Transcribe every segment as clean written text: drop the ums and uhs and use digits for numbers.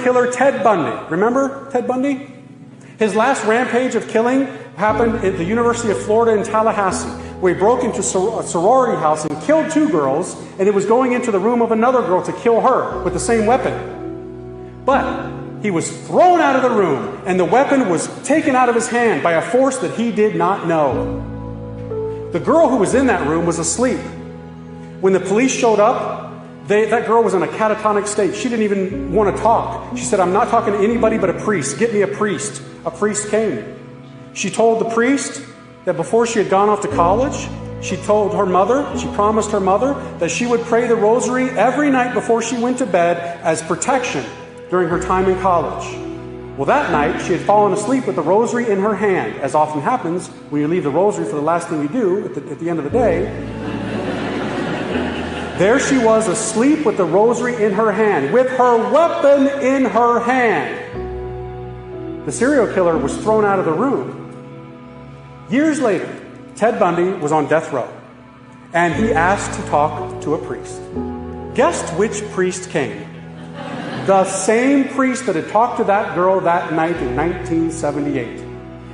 killer Ted Bundy. Remember Ted Bundy? His last rampage of killing happened at the University of Florida in Tallahassee, where he broke into a sorority house and killed 2 girls, and it was going into the room of another girl to kill her with the same weapon. But he was thrown out of the room, and the weapon was taken out of his hand by a force that he did not know. The girl who was in that room was asleep. When the police showed up, that girl was in a catatonic state. She didn't even want to talk. She said, "I'm not talking to anybody but a priest. Get me a priest." A priest came. She told the priest that before she had gone off to college, she told her mother, she promised her mother, that she would pray the rosary every night before she went to bed as protection during her time in college. Well, that night, she had fallen asleep with the rosary in her hand, as often happens when you leave the rosary for the last thing you do at the end of the day. There she was, asleep with the rosary in her hand, with her weapon in her hand. The serial killer was thrown out of the room. Years later, Ted Bundy was on death row, and he asked to talk to a priest. Guess which priest came? The same priest that had talked to that girl that night in 1978.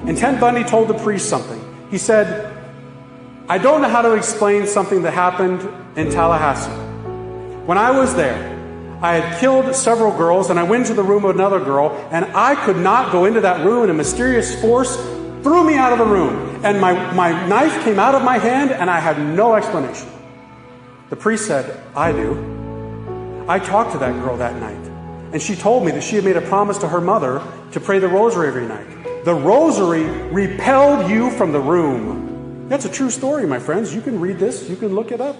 And Ted Bundy told the priest something. He said, "I don't know how to explain something that happened in Tallahassee. When I was there, I had killed several girls, and I went to the room of another girl, and I could not go into that room, and a mysterious force threw me out of the room, and my knife came out of my hand, and I had no explanation." The priest said, "I do. I talked to that girl that night, and she told me that she had made a promise to her mother to pray the rosary every night. The rosary repelled you from the room." That's a true story, my friends. You can read this. You can look it up.